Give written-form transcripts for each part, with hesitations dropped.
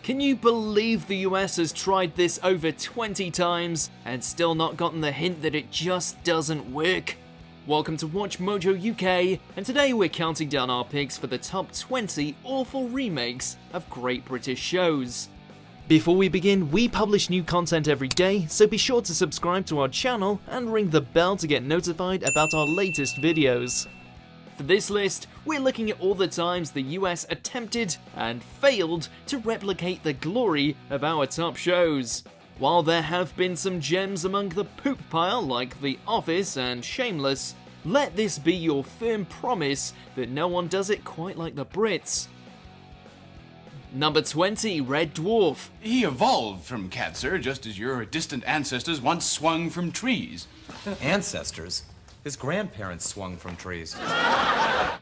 Can you believe the US has tried this over 20 times and still not gotten the hint that it just doesn't work? Welcome to WatchMojo UK, and today we're counting down our picks for the top 20 awful remakes of great British shows. Before we begin, we publish new content every day, so be sure to subscribe to our channel and ring the bell to get notified about our latest videos. For this list, we're looking at all the times the US attempted and failed to replicate the glory of our top shows. While there have been some gems among the poop pile like The Office and Shameless, let this be your firm promise that no one does it quite like the Brits. Number 20, Red Dwarf. He evolved from cat, sir, just as your distant ancestors once swung from trees. Ancestors? His grandparents swung from trees.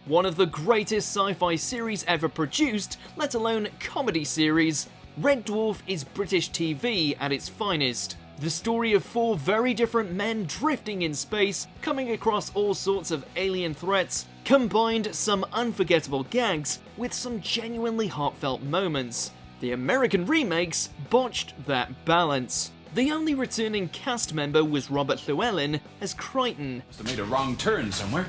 One of the greatest sci-fi series ever produced, let alone comedy series, Red Dwarf is British TV at its finest. The story of four very different men drifting in space, coming across all sorts of alien threats, combined some unforgettable gags with some genuinely heartfelt moments. The American remakes botched that balance. The only returning cast member was Robert Llewellyn as Crichton. Must have made a wrong turn somewhere.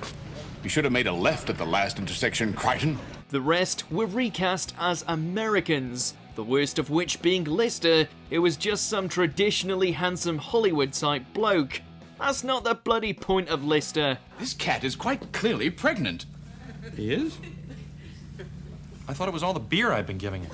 You should have made a left at the last intersection, Crichton. The rest were recast as Americans, the worst of which being Lister, who was just some traditionally handsome Hollywood-type bloke. That's not the bloody point of Lister. This cat is quite clearly pregnant. He is? I thought it was all the beer I've been giving him.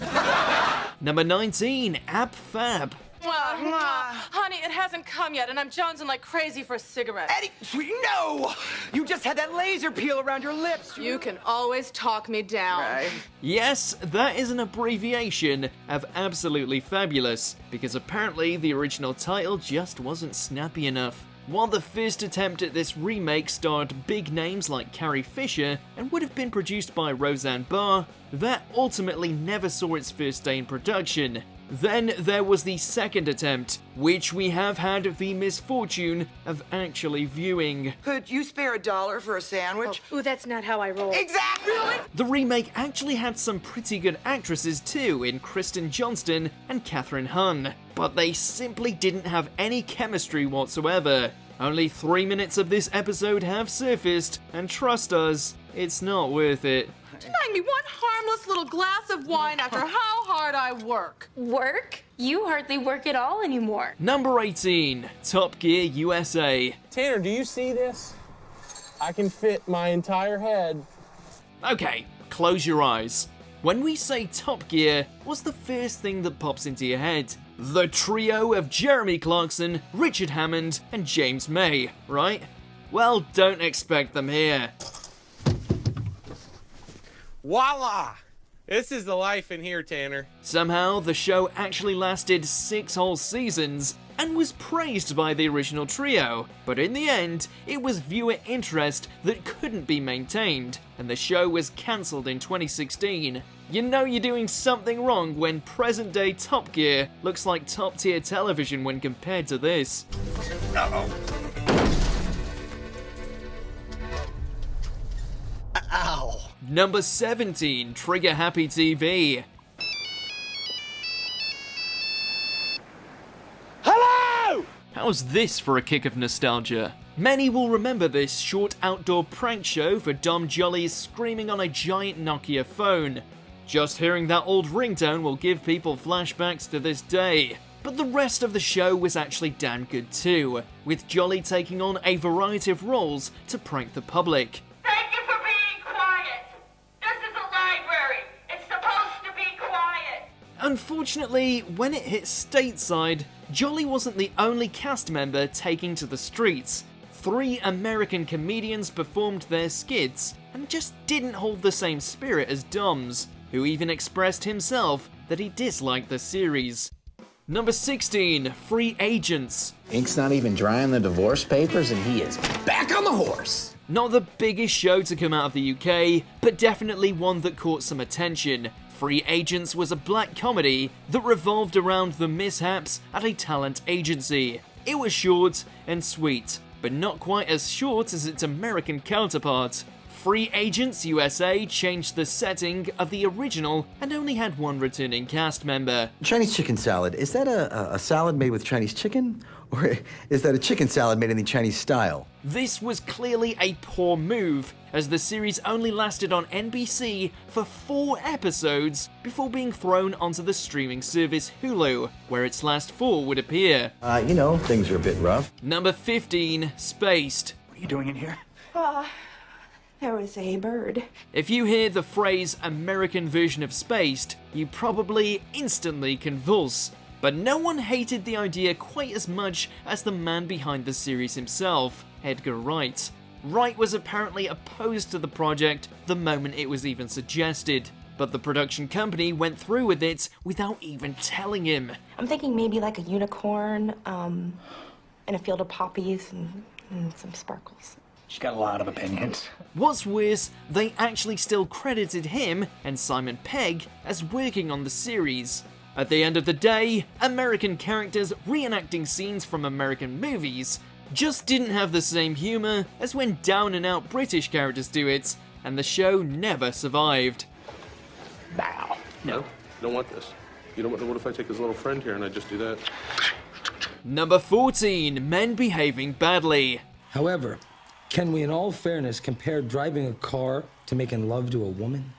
Number 19, Ab Fab. Honey, it hasn't come yet, and I'm jonesing like crazy for a cigarette. Eddie, sweetie, no! You just had that laser peel around your lips. You can always talk me down. Right. Yes, that is an abbreviation of Absolutely Fabulous, because apparently the original title just wasn't snappy enough. While the first attempt at this remake starred big names like Carrie Fisher and would have been produced by Roseanne Barr, that ultimately never saw its first day in production. Then there was the second attempt, which we have had the misfortune of actually viewing. Could you spare $1 for a sandwich? Ooh, that's not how I roll. Exactly! The remake actually had some pretty good actresses too in Kristen Johnston and Katherine Hahn, but they simply didn't have any chemistry whatsoever. Only 3 minutes of this episode have surfaced, and trust us, it's not worth it. Denying me one harmless little glass of wine after how hard I work. Work? You hardly work at all anymore. Number 18, Top Gear USA. Tanner, do you see this? I can fit my entire head. Okay, close your eyes. When we say Top Gear, what's the first thing that pops into your head? The trio of Jeremy Clarkson, Richard Hammond, and James May, right? Well, don't expect them here. Voila! This is the life in here, Tanner. Somehow, the show actually lasted 6 whole seasons and was praised by the original trio, but in the end, it was viewer interest that couldn't be maintained, and the show was cancelled in 2016. You know you're doing something wrong when present-day Top Gear looks like top-tier television when compared to this. Ow. Number 17, Trigger Happy TV. Hello! How's this for a kick of nostalgia? Many will remember this short outdoor prank show for Dom Jolly's screaming on a giant Nokia phone. Just hearing that old ringtone will give people flashbacks to this day. But the rest of the show was actually damn good too, with Jolly taking on a variety of roles to prank the public. Thank you for being quiet. This is a library. It's supposed to be quiet. Unfortunately, when it hit stateside, Jolly wasn't the only cast member taking to the streets. 3 American comedians performed their skits and just didn't hold the same spirit as Dom's, who even expressed himself that he disliked the series. Number 16, Free Agents. Ink's not even dry on the divorce papers and he is back on the horse. Not the biggest show to come out of the UK, but definitely one that caught some attention. Free Agents was a black comedy that revolved around the mishaps at a talent agency. It was short and sweet, but not quite as short as its American counterpart. Free Agents USA changed the setting of the original and only had one returning cast member. Chinese chicken salad, is that a salad made with Chinese chicken? Or is that a chicken salad made in the Chinese style? This was clearly a poor move, as the series only lasted on NBC for 4 episodes before being thrown onto the streaming service Hulu, where its last 4 would appear. You know, things are a bit rough. Number 15, Spaced. What are you doing in here? There was a bird. If you hear the phrase American version of Spaced, you probably instantly convulse. But no one hated the idea quite as much as the man behind the series himself, Edgar Wright. Wright was apparently opposed to the project the moment it was even suggested, but the production company went through with it without even telling him. I'm thinking maybe like a unicorn, and a field of poppies and some sparkles. She's got a lot of opinions. What's worse, they actually still credited him and Simon Pegg as working on the series. At the end of the day, American characters reenacting scenes from American movies just didn't have the same humour as when down-and-out British characters do it, and the show never survived. Bow. No. You don't want this. You don't want. What if I take his little friend here and I just do that? Number 14, Men Behaving Badly. However, can we in all fairness compare driving a car to making love to a woman?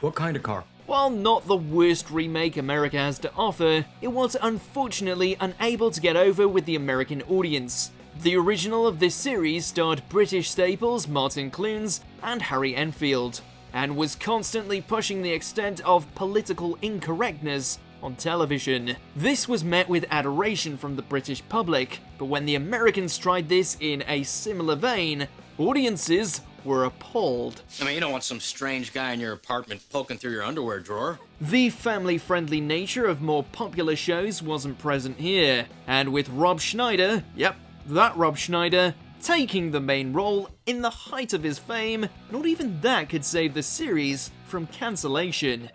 What kind of car? While not the worst remake America has to offer, it was unfortunately unable to get over with the American audience. The original of this series starred British staples Martin Clunes and Harry Enfield, and was constantly pushing the extent of political incorrectness on television. This was met with adoration from the British public, but when the Americans tried this in a similar vein, audiences were appalled. I mean, you don't want some strange guy in your apartment poking through your underwear drawer. The family-friendly nature of more popular shows wasn't present here, and with Rob Schneider, yep, that Rob Schneider, taking the main role in the height of his fame, not even that could save the series from cancellation.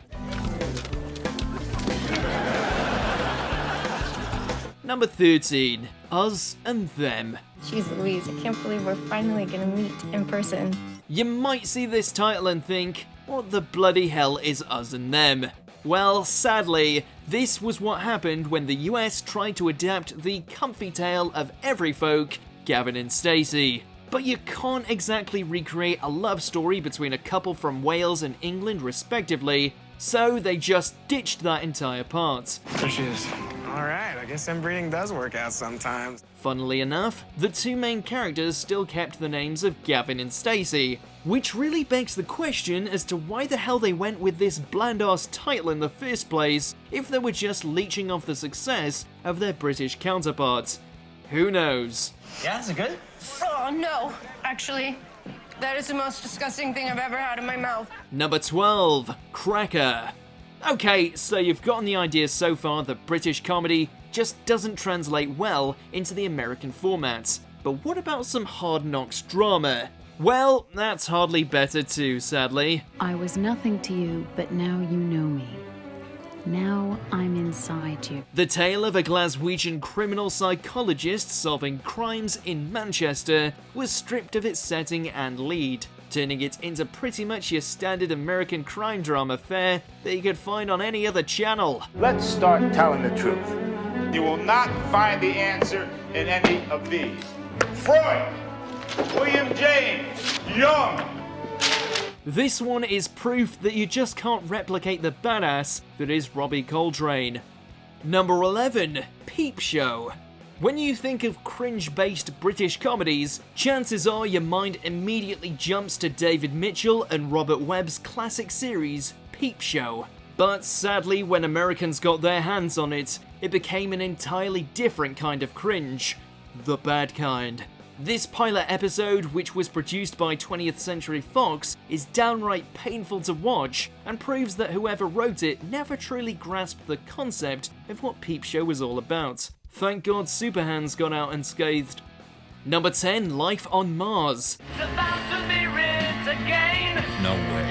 Number 13, Us and Them. Jeez Louise, I can't believe we're finally gonna meet in person. You might see this title and think, what the bloody hell is Us and Them? Well, sadly, this was what happened when the US tried to adapt the comfy tale of every folk, Gavin and Stacey. But you can't exactly recreate a love story between a couple from Wales and England respectively, so they just ditched that entire part. There she is. All right, I guess inbreeding does work out sometimes. Funnily enough, the two main characters still kept the names of Gavin and Stacey, which really begs the question as to why the hell they went with this bland-ass title in the first place if they were just leeching off the success of their British counterparts. Who knows? Yeah, is it good? Oh, no. Actually, that is the most disgusting thing I've ever had in my mouth. Number 12, Cracker. Okay, so you've gotten the idea so far that British comedy just doesn't translate well into the American format. But what about some hard knocks drama? Well, that's hardly better too, sadly. I was nothing to you, but now you know me. Now I'm inside you. The tale of a Glaswegian criminal psychologist solving crimes in Manchester was stripped of its setting and lead, turning it into pretty much your standard American crime drama fare that you could find on any other channel. Let's start telling the truth. You will not find the answer in any of these. Freud, William James, Young. This one is proof that you just can't replicate the badass that is Robbie Coltrane. Number 11, Peep Show. When you think of cringe-based British comedies, chances are your mind immediately jumps to David Mitchell and Robert Webb's classic series, Peep Show. But sadly, when Americans got their hands on it, it became an entirely different kind of cringe. The bad kind. This pilot episode, which was produced by 20th Century Fox, is downright painful to watch and proves that whoever wrote it never truly grasped the concept of what Peep Show was all about. Thank God Superhands got out unscathed. Number 10, Life on Mars. It's about to be written again. No way.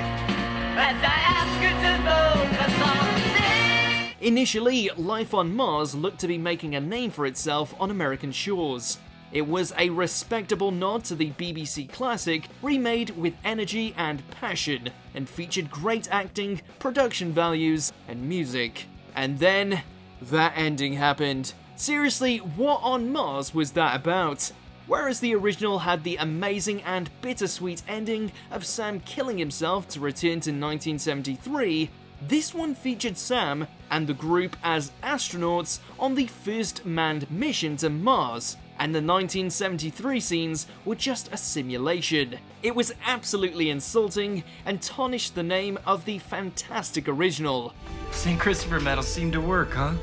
As I ask you to focus on this. Initially, Life on Mars looked to be making a name for itself on American shores. It was a respectable nod to the BBC classic, remade with energy and passion, and featured great acting, production values, and music. And then, that ending happened. Seriously, what on Mars was that about? Whereas the original had the amazing and bittersweet ending of Sam killing himself to return to 1973, this one featured Sam and the group as astronauts on the first manned mission to Mars, and the 1973 scenes were just a simulation. It was absolutely insulting and tarnished the name of the fantastic original. St. Christopher medals seem to work, huh?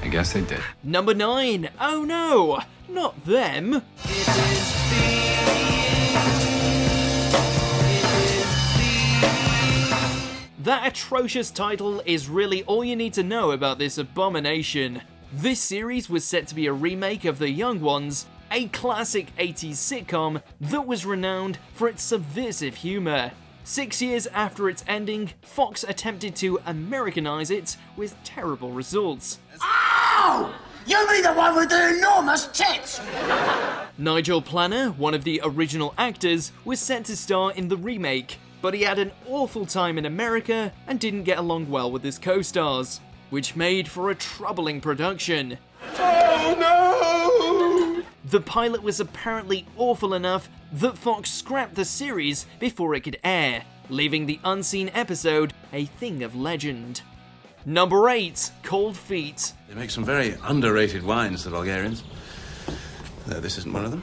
I guess they did. Number 9. Oh no, not them. That atrocious title is really all you need to know about this abomination. This series was set to be a remake of The Young Ones, a classic 80s sitcom that was renowned for its subversive humour. 6 years after its ending, Fox attempted to Americanize it with terrible results. Ow! You mean the one with the enormous tits? Nigel Planner, one of the original actors, was set to star in the remake, but he had an awful time in America and didn't get along well with his co-stars, which made for a troubling production. Oh no! The pilot was apparently awful enough that Fox scrapped the series before it could air, leaving the unseen episode a thing of legend. Number 8, Cold Feet. They make some very underrated wines, the Bulgarians. This isn't one of them.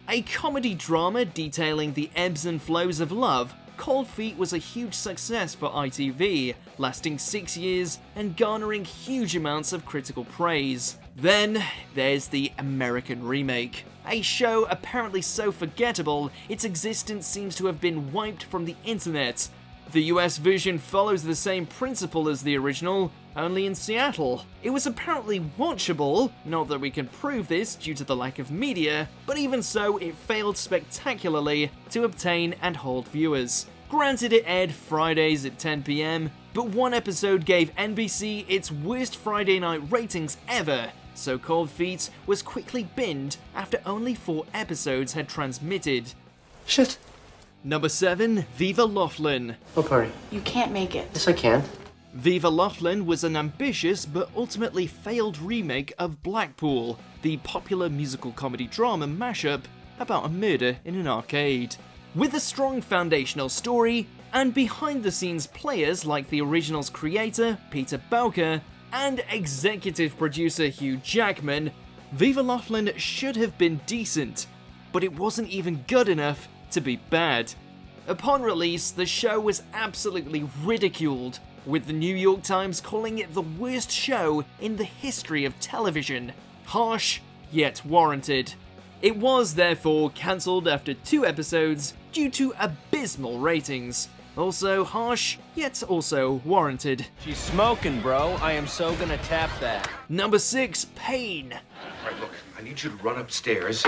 A comedy drama detailing the ebbs and flows of love, Cold Feet was a huge success for ITV, lasting 6 years and garnering huge amounts of critical praise. Then there's the American remake. A show apparently so forgettable, its existence seems to have been wiped from the internet. The US version follows the same principle as the original, only in Seattle. It was apparently watchable, not that we can prove this due to the lack of media, but even so, it failed spectacularly to obtain and hold viewers. Granted, it aired Fridays at 10 PM, but one episode gave NBC its worst Friday night ratings ever, so Cold Feet was quickly binned after only 4 episodes had transmitted. Shit. Number 7, Viva Laughlin. Oh, party. You can't make it. Yes, I can. Viva Laughlin was an ambitious but ultimately failed remake of Blackpool, the popular musical comedy drama mashup about a murder in an arcade. With a strong foundational story, and behind-the-scenes players like the original's creator, Peter Bowker, and executive producer Hugh Jackman, Viva Laughlin should have been decent, but it wasn't even good enough to be bad. Upon release, the show was absolutely ridiculed, with the New York Times calling it the worst show in the history of television. Harsh, yet warranted. It was therefore cancelled after 2 episodes due to abysmal ratings. Also harsh, yet also warranted. She's smoking, bro. I am so gonna tap that. Number 6, Payne. All right, look, I need you to run upstairs.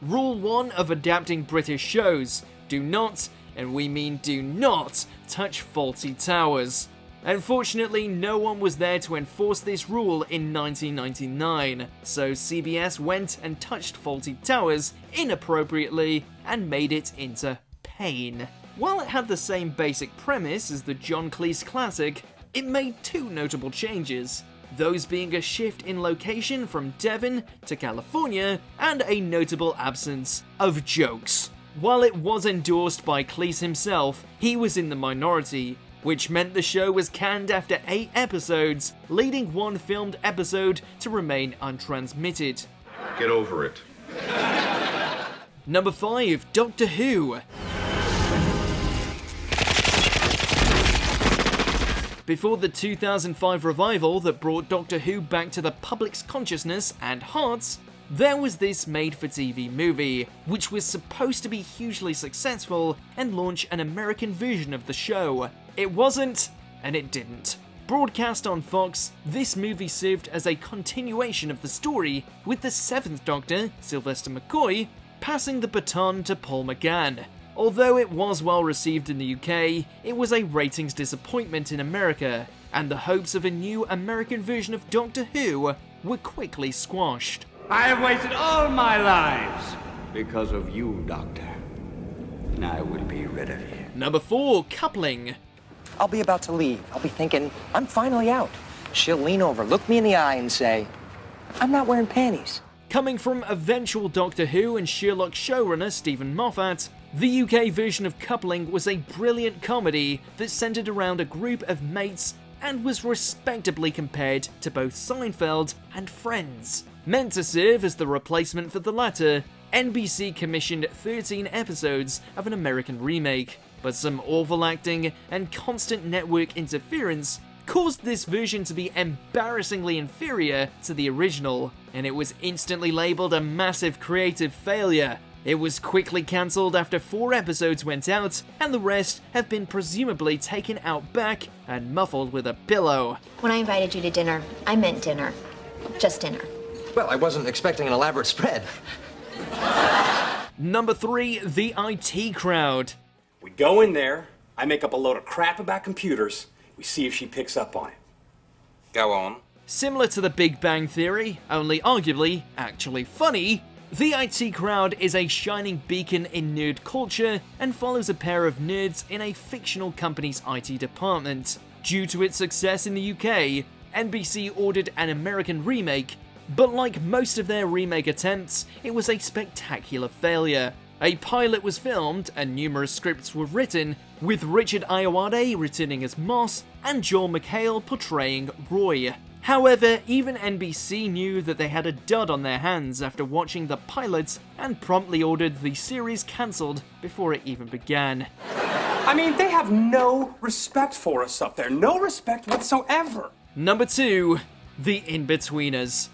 Rule 1 of adapting British shows: do not, and we mean do not, touch Fawlty Towers. Unfortunately, no one was there to enforce this rule in 1999, so CBS went and touched Fawlty Towers inappropriately and made it into Payne. While it had the same basic premise as the John Cleese classic, it made 2 notable changes. Those being a shift in location from Devon to California, and a notable absence of jokes. While it was endorsed by Cleese himself, he was in the minority, which meant the show was canned after 8 episodes, leading 1 filmed episode to remain untransmitted. Get over it. Number 5, Doctor Who. Before the 2005 revival that brought Doctor Who back to the public's consciousness and hearts, there was this made-for-TV movie, which was supposed to be hugely successful and launch an American version of the show. It wasn't, and it didn't. Broadcast on Fox, this movie served as a continuation of the story, with the 7th Doctor, Sylvester McCoy, passing the baton to Paul McGann. Although it was well received in the UK, it was a ratings disappointment in America, and the hopes of a new American version of Doctor Who were quickly squashed. I have wasted all my lives because of you, Doctor. And I will be rid of you. Number 4, coupling. I'll be about to leave. I'll be thinking, I'm finally out. She'll lean over, look me in the eye and say, I'm not wearing panties. Coming from eventual Doctor Who and Sherlock showrunner Stephen Moffat, the UK version of Coupling was a brilliant comedy that centered around a group of mates and was respectably compared to both Seinfeld and Friends. Meant to serve as the replacement for the latter, NBC commissioned 13 episodes of an American remake, but some awful acting and constant network interference caused this version to be embarrassingly inferior to the original, and it was instantly labelled a massive creative failure. It was quickly cancelled after 4 episodes went out, and the rest have been presumably taken out back and muffled with a pillow. When I invited you to dinner, I meant dinner. Just dinner. Well, I wasn't expecting an elaborate spread. Number 3, the IT crowd. We go in there, I make up a load of crap about computers, we see if she picks up on it. Go on. Similar to the Big Bang Theory, only arguably actually funny, the IT crowd is a shining beacon in nerd culture and follows a pair of nerds in a fictional company's IT department. Due to its success in the UK, NBC ordered an American remake, but like most of their remake attempts, it was a spectacular failure. A pilot was filmed and numerous scripts were written, with Richard Ayoade returning as Moss and Joel McHale portraying Roy. However, even NBC knew that they had a dud on their hands after watching the pilot and promptly ordered the series cancelled before it even began. I mean, they have no respect for us up there. No respect whatsoever. Number 2, the Inbetweeners.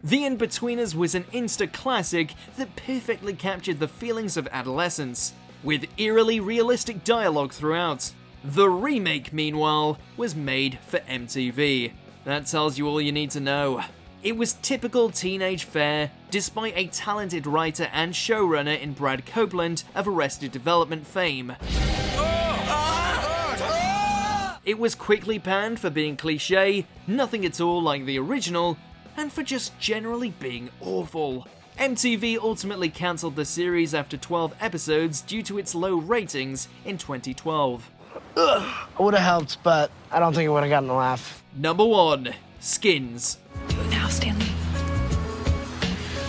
The Inbetweeners was an Insta classic that perfectly captured the feelings of adolescence, with eerily realistic dialogue throughout. The remake, meanwhile, was made for MTV. That tells you all you need to know. It was typical teenage fare, despite a talented writer and showrunner in Brad Copeland of Arrested Development fame. It was quickly panned for being cliché, nothing at all like the original, and for just generally being awful. MTV ultimately cancelled the series after 12 episodes due to its low ratings in 2012. Ugh, it would have helped, but I don't think it would have gotten a laugh. Number 1, Skins. Do it now, Stanley.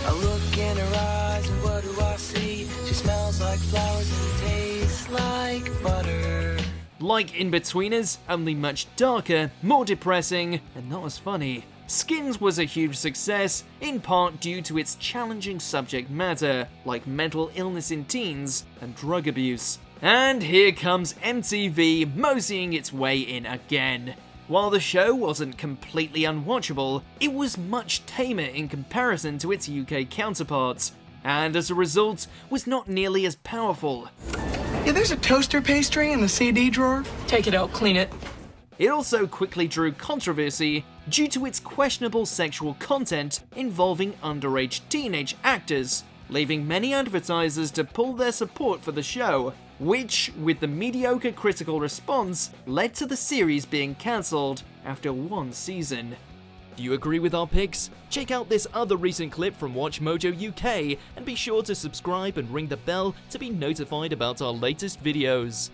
I look in her eyes and what do I see? She smells like flowers and tastes like butter. Like Inbetweeners, only much darker, more depressing, and not as funny. Skins was a huge success, in part due to its challenging subject matter, like mental illness in teens and drug abuse. And here comes MTV moseying its way in again. While the show wasn't completely unwatchable, it was much tamer in comparison to its UK counterparts, and as a result, was not nearly as powerful. Yeah, there's a toaster pastry in the CD drawer. Take it out, clean it. It also quickly drew controversy due to its questionable sexual content involving underage teenage actors, leaving many advertisers to pull their support for the show, which, with the mediocre critical response, led to the series being cancelled after 1 season. Do you agree with our picks? Check out this other recent clip from WatchMojo UK and be sure to subscribe and ring the bell to be notified about our latest videos.